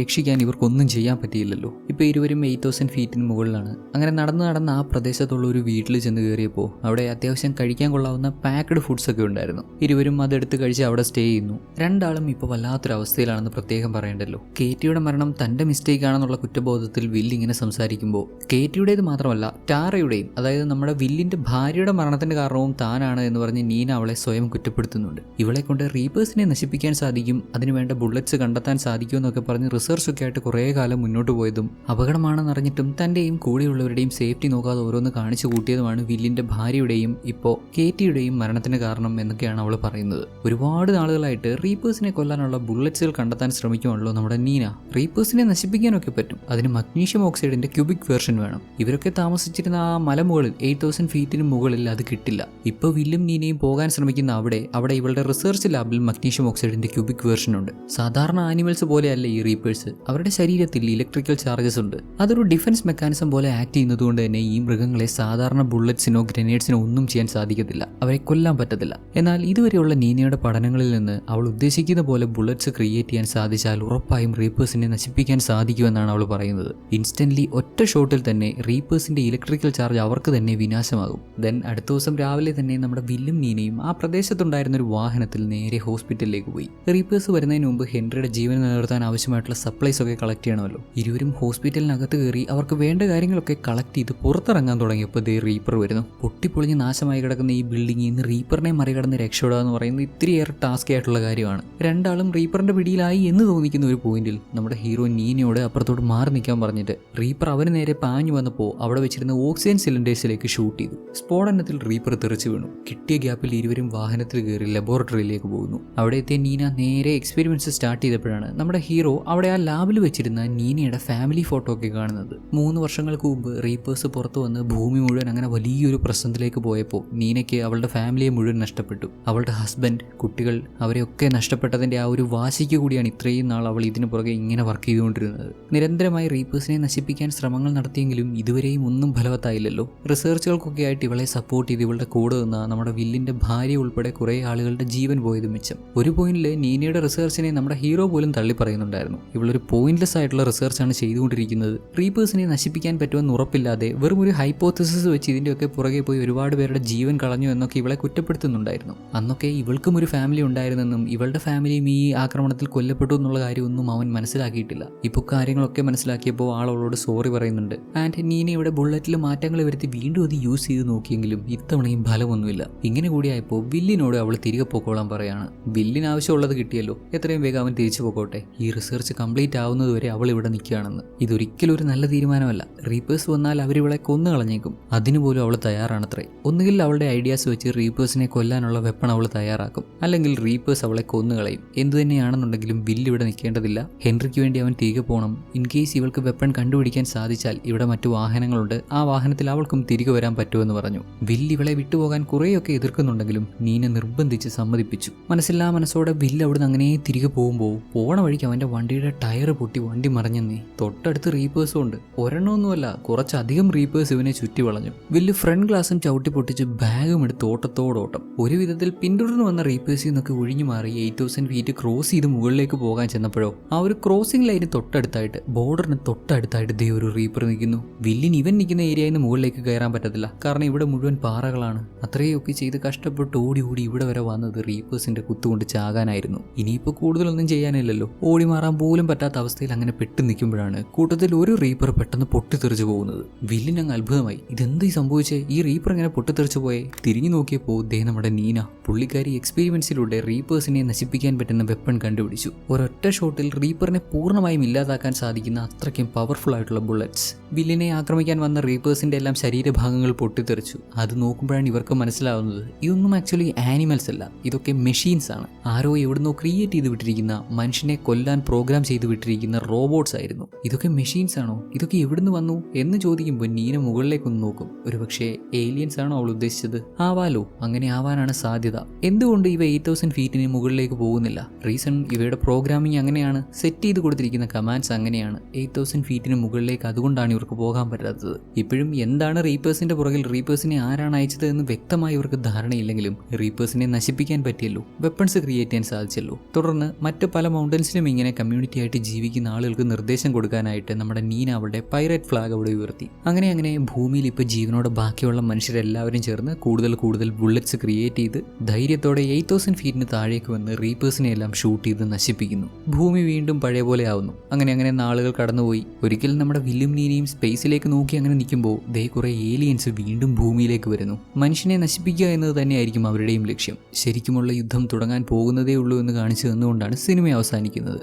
രക്ഷിക്കാൻ ഇവർക്കൊന്നും ചെയ്യാൻ പറ്റിയില്ലല്ലോ. ഇപ്പോൾ ഇരുവരും 8000 ഫീറ്റിന് മുകളിലാണ്. അങ്ങനെ നടന്ന് ആ പ്രദേശത്തുള്ള ഒരു വീട്ടിൽ ചെന്ന് കയറിയപ്പോൾ അവിടെ അത്യാവശ്യം കഴിക്കാൻ കൊള്ളാവുന്ന പാക്ക്ഡ് ഫുഡ്സ് ഒക്കെ ഉണ്ടായിരുന്നു. ഇരുവരും അതെടുത്ത് കഴിച്ച് അവിടെ സ്റ്റേ ചെയ്യുന്നു. 2 ആളും ഇപ്പോൾ വല്ലാത്തൊരവസ്ഥയിലാണെന്ന് പ്രത്യേകം പറയണ്ടല്ലോ. കേറ്റിയുടെ മരണം തന്റെ മിസ്റ്റേക്ക് ആണെന്നുള്ള കുറ്റബോധത്തിൽ വില്ല് ഇങ്ങനെ സംസാരിക്കുമ്പോൾ കേറ്റിയുടേത് മാത്രമല്ല ടാറയുടെയും, അതായത് നമ്മുടെ വില്ലിന്റെ ഭാര്യയുടെ മരണത്തിന്റെ കാരണവും താനാണ് എന്ന് പറഞ്ഞ് നീന അവളെ സ്വയം കുറ്റപ്പെടുത്തുന്നുണ്ട്. ഇവളെ കൊണ്ട് റീപ്പേഴ്സിനെ നശിപ്പിക്കാൻ സാധിക്കും, അതിനുവേണ്ട ബുള്ളറ്റ്സ് കണ്ടെത്താൻ സാധിക്കുമെന്നൊക്കെ പറഞ്ഞ് റിസർച്ച് ഒക്കെ ആയിട്ട് കുറേ കാലം മുന്നോട്ട് പോയതും അപകടമാണെന്നറിഞ്ഞിട്ടും തന്റെയും കൂടെയുള്ളവരുടെയും സേഫ്റ്റി നോക്കാതെ ഓരോന്ന് കാണിച്ചു കൂട്ടിയതുമാണ് വില്ലിന്റെ ഭാര്യയുടെയും ഇപ്പോൾ കേറ്റിയുടെയും മരണത്തിന് കാരണം എന്നൊക്കെയാണ് അവൾ പറയുന്നത്. ഒരുപാട് നാളുകളായിട്ട് റീപ്പേഴ്സിനെ കൊല്ലാനുള്ള ബുള്ളറ്റ്സുകൾ കണ്ടെത്താൻ ശ്രമിക്കുവാണല്ലോ നമ്മുടെ നീന. റീപ്പേഴ്സിനെ നശിപ്പിക്കാനൊക്കെ പറ്റും, അതിന് മഗ്നീഷ്യം ഓക്സൈഡിന്റെ ക്യൂബിക് വേർഷൻ വേണം. ഇവരൊക്കെ താമസിച്ചിരുന്ന ആ മലമുകളിൽ 8000 ഫീറ്റിന് മുകളിൽ അത് കിട്ടില്ല. ഇപ്പോൾ വില്ലും നീനയും പോകാൻ ശ്രമിക്കുന്ന അവിടെ ഇവളുടെ റിസർച്ച് ലാബിൽ മഗ്നീഷ്യം ഓക്സൈഡിന്റെ ക്യൂബിക് വേർഷൻ ഉണ്ട്. സാധാരണ ആനിമൽസ് പോലെയല്ല ഈ റീപ്പേഴ്സ്. അവരുടെ ശരീരത്തിൽ ഇലക്ട്രിക്കൽ ചാർജസ് ഉണ്ട്. അതൊരു ഡിഫൻസ് മെക്കാനിസം പോലെ ആക്ട് ചെയ്യുന്നതുകൊണ്ട് തന്നെ ഈ മൃഗങ്ങളെ സാധാരണ ബുള്ളറ്റ്സിനോ ഗ്രനേഡ്സിനോ ഒന്നും ചെയ്യാൻ സാധിക്കത്തില്ല. അവരെ കൊല്ലാൻ പറ്റത്തില്ല. എന്നാൽ ഇതുവരെയുള്ള നീനയുടെ പഠനങ്ങളിൽ നിന്ന് അവൾ ഉദ്ദേശിക്കുന്ന പോലെ ബുള്ളറ്റ്സ് ക്രിയേറ്റ് ചെയ്യാൻ സാധിച്ചാൽ ഉറപ്പായും റീപ്പേഴ്സിനെ നശിപ്പിക്കാൻ സാധിക്കുമെന്നാണ് അവൾ പറയുന്നത്. ഇൻസ്റ്റന്റ്ലി ഒറ്റ ഷോട്ടിൽ തന്നെ റീപ്പേഴ്സിന്റെ ഇലക്ട്രിക്കൽ ചാർജ് അവർക്ക് തന്നെ വിനാശമാകും. ദെൻ അടുത്ത ദിവസം രാവിലെ തന്നെ നമ്മുടെ വില്ലും നീനയും ആ പ്രദേശത്തുണ്ടായിരുന്ന ഒരു വാഹനത്തിൽ നേരെ ഹോസ്പിറ്റലിലേക്ക് പോയി. റീപ്പേഴ്സ് വരുന്നതിന് മുമ്പ് ഹെൻറിയുടെ ജീവൻ നിലനിർത്താൻ ആവശ്യമായിട്ടുള്ള സപ്ലൈസ് ഒക്കെ കളക്ട് ചെയ്യണമല്ലോ. ഇരുവരും ഹോസ്പിറ്റലിനകത്ത് കയറി അവർക്ക് വേണ്ട കാര്യങ്ങളൊക്കെ കളക്ട് ചെയ്ത് പുറത്തിറങ്ങാൻ തുടങ്ങിയപ്പോൾ റീപ്പർ വരുന്നു. പൊട്ടിപ്പൊളിഞ്ഞ് നാശമായി കിടക്കുന്ന ഈ ബിൽഡിങ്ങിൽ നിന്ന് റീപ്പറിനെ മറികടന്ന് രക്ഷപ്പെടുക എന്ന് പറയുന്നത് ഇത്തിരിയേറെ ടാസ്ക് ആയിട്ടുള്ള കാര്യമാണ്. 2 രണ്ടാളും റീപ്പറിന്റെ പിടിയിലായി എന്ന് തോന്നിക്കുന്ന ഒരു പോയിന്റിൽ നമ്മുടെ ഹീറോ നീനയോട് അപ്പുറത്തോട്ട് മാറി നിൽക്കാൻ പറഞ്ഞിട്ട് റീപ്പർ അവന് നേരെ പാഞ്ഞു വന്നപ്പോൾ അവിടെ വെച്ചിരുന്ന ഓക്സിജൻ സിലിണ്ടേഴ്സിലേക്ക് ഷൂട്ട് ചെയ്തു. സ്ഫോടനത്തിൽ റീപ്പർ തെറിച്ചു വീണു. കിട്ടിയ ഗ്യാപ്പിൽ ഇരുവരും വാഹനത്തിൽ കയറി ലബോറട്ടറിയിലേക്ക് പോകുന്നു. അവിടെ എത്തിയ നീന നേരെ എക്സ്പെരിമെന്റ്സ് സ്റ്റാർട്ട് ചെയ്തപ്പോഴാണ് നമ്മുടെ ഹീറോ അവിടെ ആ ലാബിൽ വെച്ചിരുന്ന നീനയുടെ ഫാമിലി ഫോട്ടോ ഒക്കെ കാണുന്നത്. 3 വർഷങ്ങൾക്ക് മുമ്പ് റീപ്പേഴ്സ് പുറത്തു വന്ന് ഭൂമി മുഴുവൻ അങ്ങനെ വലിയൊരു പ്രശ്നത്തിലേക്ക് പോയപ്പോൾ നീനയ്ക്ക് അവളുടെ ഫാമിലിയെ മുഴുവൻ നഷ്ടപ്പെട്ടു. അവളുടെ ഹസ്ബൻഡ്, കുട്ടികൾ, അവരെയൊക്കെ നഷ്ടപ്പെട്ടതിൻ്റെ ആ ഒരു വാശിക്ക് കൂടിയാണ് ഇത്രയും നാൾ അവൾ ഇതിനു പുറകെ ഇങ്ങനെ വർക്ക് ചെയ്തുകൊണ്ടിരുന്നത്. നിരന്തരമായി റീപ്പേഴ്സിനെ നശിപ്പിക്കാൻ ശ്രമങ്ങൾ നടത്തിയെങ്കിലും ഇതുവരെയും ഒന്നും ഫലവത്തായില്ലല്ലോ. റിസർച്ചുകൾക്കൊക്കെ ആയിട്ട് ഇവളെ സപ്പോർട്ട് ചെയ്ത് ഇവളുടെ കൂടെ നിന്ന നമ്മുടെ വില്ലിന്റെ ഭാര്യ ഉൾപ്പെടെ കുറേ ആളുകളുടെ ജീവൻ പോയത് മിച്ചം. ഒരു പോയിന്റിൽ നീനയുടെ റിസർച്ചിനെ നമ്മുടെ ഹീറോ പോലും തള്ളി പറയുന്നുണ്ടായിരുന്നു. ഇവളൊരു പോയിന്റ്ലെസ് ആയിട്ടുള്ള റിസർച്ചാണ് ചെയ്തുകൊണ്ടിരിക്കുന്നത്. റീപ്പേഴ്സിനെ നശിപ്പിക്കാൻ പറ്റുമെന്ന് ഉറപ്പില്ലാതെ വെറും ഒരു ഹൈപ്പോത്തസിസ് വെച്ച് ഇതിൻ്റെയൊക്കെ പുറകെ പോയി ഒരുപാട് പേരുടെ ജീവൻ കളഞ്ഞു എന്നൊക്കെ ഇവളെ കുറ്റപ്പെടുത്തുന്നുണ്ടായിരുന്നു. അന്നൊക്കെ ഇവൾക്കും ഒരു ഫാമിലി ഉണ്ടായിരുന്നെന്നും ഇവളുടെ ഫാമിലിയും ഈ ആക്രമണത്തിൽ കൊല്ലപ്പെട്ടു എന്നുള്ള കാര്യമൊന്നും അവൻ മനസ്സിലാക്കിയിട്ടില്ല. ഇപ്പോൾ കാര്യങ്ങളൊക്കെ മനസ്സിലാക്കിയപ്പോൾ ആളവളോട് സോറി പറയുന്നുണ്ട്. ആൻഡ് നീന ഇവിടെ ബുള്ളറ്റിൽ മാറ്റങ്ങൾ വരുത്തി വീണ്ടും അത് യൂസ് ചെയ്ത് നോക്കിയെങ്കിലും ഇത്തവണയും ഫലമൊന്നുമില്ല. ഇങ്ങനെ കൂടിയായപ്പോൾ വില്ലിനോട് അവൾ തിരികെ പോക്കോളാൻ പറയാണ്. വില്ലിന് ആവശ്യമുള്ളത് കിട്ടിയല്ലോ, എത്രയും വേഗം അവൻ തിരിച്ചു പോകട്ടെ. ഈ റിസർച്ച് കംപ്ലീറ്റ് ആവുന്നതുവരെ അവൾ ഇവിടെ നിൽക്കുകയാണെന്ന്. ഇതൊരിക്കലും ഒരു നല്ല തീരുമാനമല്ല. റീപ്പേഴ്സ് വന്നാൽ അവരിവളെ കൊന്നു കളഞ്ഞേക്കും. അതിനുപോലും അവൾ തയ്യാറാണത്രേ. ഒന്നുകിൽ അവളുടെ ഐഡിയാസ് വെച്ച് റീപ്പേഴ്സിനെ കൊല്ലാനുള്ള വെപ്പൺ അവൾ തയ്യാറാക്കും, അല്ലെങ്കിൽ റീപ്പേഴ്സ് അവളെ കൊന്നുകളയും. എന്തു തന്നെയാണെന്നുണ്ടെങ്കിലും വില്ല് ഇവിടെ നിൽക്കേണ്ടതില്ല. ഹെൻറിക്ക് വേണ്ടി അവൻ തിരികെ പോകണം. ഇൻ കേസ് ഇവൾക്ക് വെപ്പൺ കണ്ടുപിടിക്കാൻ സാധിച്ചാൽ ഇവിടെ മറ്റു വാഹനങ്ങളുണ്ട്, ആ വാഹനത്തിൽ അവൾക്കും തിരികെ വരാൻ പറ്റുമെന്ന് പറഞ്ഞു. വില്ല് ഇവളെ വിട്ടുപോകാൻ കുറേയൊക്കെ എതിർക്കുന്നുണ്ടെങ്കിലും നീന നിർബന്ധിച്ച് സമ്മതിപ്പിച്ചു. മനസ്സില്ലാ മനസ്സോടെ വില്ല് അവിടുന്ന് അങ്ങനെ തിരികെ പോകുമ്പോൾ പോണ വഴിക്ക് അവന്റെ വണ്ടിയുടെ ടയർ പൊട്ടി വണ്ടി മറിഞ്ഞെന്നേ. തൊട്ടടുത്ത് റീപ്പേഴ്സും ഉണ്ട്. ഒരെണ്ണമൊന്നുമല്ല, കുറച്ചധികം റീപ്പേഴ്സ് ഇവനെ ചുറ്റി വളഞ്ഞു. വില്ല് ഫ്രണ്ട് ഗ്ലാസും ചവിട്ടി പൊട്ടിച്ച് ബാഗും എടുത്ത് ഓട്ടത്തോടോട്ടം. ഒരു വിധത്തിൽ പിന്തുടർന്ന് വന്ന റീപ്പേഴ്സിൽ നിന്നൊക്കെ ഒഴിഞ്ഞു മാറി 8000 ഫീറ്റ് ക്രോസ് ചെയ്ത് മുകളിലേക്ക് പോകാൻ ചെന്നപ്പോഴോ ആ ഒരു ക്രോസിംഗ് ലൈന് തൊട്ടടുത്തായിട്ട്, ബോർഡറിന് തൊട്ടടുത്തായിട്ട് ദേ ഒരു റീപ്പർ നിൽക്കുന്നു. വില്ലിന് ഇവൻ നിൽക്കുന്ന ഏരിയയിൽ നിന്ന് മുകളിലേക്ക് കയറാൻ പറ്റത്തില്ല, കാരണം ഇവിടെ മുഴുവൻ പാറകളാണ്. അത്രയൊക്കെ ചെയ്ത് കഷ്ടപ്പെട്ട് ഓടി ഇവിടെ വരെ വന്നത് റീപ്പേഴ്സിന്റെ കുത്തുകൊണ്ട് ചാകാനായിരുന്നു. ഇനിയിപ്പോൾ കൂടുതലൊന്നും ചെയ്യാനില്ലല്ലോ. ഓടി മാറാൻ പോലും പറ്റാത്ത അവസ്ഥയിൽ അങ്ങനെ പെട്ടു നിൽക്കുമ്പോഴാണ് കൂട്ടത്തിൽ ഒരു റീപ്പർ പെട്ടെന്ന് പൊട്ടിത്തെറിച്ചു പോകുന്നത്. വില്ലിന് അങ്ങ് അത്ഭുതമായി. ഇതെന്ത് സംഭവിച്ചേ? ഈ റീപ്പർ എങ്ങനെ പൊട്ടിത്തെറിച്ചു പോയേ? തിരിഞ്ഞു നോക്കിയപ്പോൾ ദേ നമ്മുടെ നീന. പുള്ളിക്കാരി എക്സ്പെരിമെന്റ്സിലൂടെ റീപ്പേഴ്സിനെ നശിപ്പിക്കാൻ പറ്റുന്ന വെപ്പൺ കണ്ടുപിടിച്ചു. ഒരൊറ്റ ഷോട്ടിൽ റീപ്പറിനെ പൂർണ്ണമായും ഇല്ലാതാക്കാൻ സാധിക്കുന്ന അത്രയ്ക്കും പവർഫുൾ ആയിട്ടുള്ള ബുള്ളറ്റ്സ്. വില്ലിനെ ആക്രമിക്കാൻ വന്ന റീപ്പേഴ്സിന്റെ എല്ലാം ശരീരഭാഗങ്ങൾ പൊട്ടിത്തെറിച്ചു. അത് നോക്കുമ്പോഴാണ് ഇവർക്ക് മനസ്സിലാവുന്നത് ഇതൊന്നും ആക്ച്വലി ആനിമൽസ് അല്ല, ഇതൊക്കെ മെഷീൻസ് ആണ്. ആരോ എവിടുന്നോ ക്രിയേറ്റ് ചെയ്ത് വിട്ടിരിക്കുന്ന, മനുഷ്യനെ കൊല്ലാൻ പ്രോഗ്രാം ചെയ്ത് വിട്ടിരിക്കുന്ന റോബോട്ട്സ് ആയിരുന്നു. ഇതൊക്കെ മെഷീൻസ് ആണോ? ഇതൊക്കെ എവിടുന്ന് വന്നു എന്ന് ചോദിക്കുമ്പോൾ നീന മുകളിലേക്കൊന്ന് നോക്കും. ഒരുപക്ഷെ ഏലിയൻസ് ആണോ അവൾ ഉദ്ദേശിച്ചത്? ആവാലോ, അങ്ങനെ ആവാനാണ് സാധ്യത. എന്തുകൊണ്ട് ഇവ 8000 ഫീറ്റിന് മുകളിലേക്ക് പോകുന്നില്ല? റീസൺ ഇവയുടെ പ്രോഗ്രാമിംഗ് അങ്ങനെയാണ്, സെറ്റ് ചെയ്ത് കൊടുത്തിരിക്കുന്ന കമാൻഡ്സ് അങ്ങനെയാണ്. 8000 ഫീറ്റിന് മുകളിലേക്ക് അതുകൊണ്ടാണ് ഇവർക്ക് പോകാൻ പറ്റാത്തത്. ഇപ്പോഴും എന്താണ് റീപ്പേഴ്സിന്റെ പുറകിൽ, റീപ്പേഴ്സിനെ ആരാണ് അയച്ചത് എന്ന് വ്യക്തമായി ഇവർക്ക് ധാരണയില്ലെങ്കിലും റീപ്പേഴ്സിനെ നശിപ്പിക്കാൻ പറ്റിയല്ലോ, വെപ്പൺസ് ക്രിയേറ്റ് ചെയ്യാൻ സാധിച്ചല്ലോ. തുടർന്ന് മറ്റ് പല മൗണ്ടൻസിലും ഇങ്ങനെ കമ്മ്യൂണിറ്റി ആയിട്ട് ജീവിക്കുന്ന ആളുകൾക്ക് നിർദ്ദേശം കൊടുക്കാനായിട്ട് നമ്മുടെ നീന അവളുടെ പൈറേറ്റ് ഫ്ലാഗ് അവിടെ ഉയർത്തി. അങ്ങനെ ഭൂമിയിൽ ഇപ്പോൾ ജീവനോടെ ബാക്കിയുള്ള മനുഷ്യരെല്ലാവരും ചേർന്ന് കൂടുതൽ ബുള്ളറ്റ്സ് ക്രിയേറ്റ് ചെയ്ത് ധൈര്യത്തോടെ 8000 ഫീറ്റിന് താഴേക്ക് വന്ന് റീപ്പേഴ്സിനെ എല്ലാം ഷൂട്ട് ചെയ്ത് നശിപ്പിക്കുന്നു. ഭൂമി വീണ്ടും പഴയ പോലെ ആവുന്നു. അങ്ങനെ നാളുകൾ കടന്നുപോയി. ഒരിക്കൽ നമ്മുടെ വില്ലും നീനയും സ്പേസിലേക്ക് നോക്കി അങ്ങനെ നിൽക്കുമ്പോൾ ദേ കുറെ ഏലിയൻസ് വീണ്ടും ഭൂമിയിലേക്ക് വരുന്നു. മനുഷ്യനെ നശിപ്പിക്കുക എന്നത് തന്നെയായിരിക്കും അവരുടെയും ലക്ഷ്യം. ശരിക്കുമുള്ള യുദ്ധം തുടങ്ങാൻ പോകുന്നതേ ഉള്ളൂ എന്ന് കാണിച്ചു തന്നുകൊണ്ടാണ് സിനിമ അവസാനിക്കുന്നത്.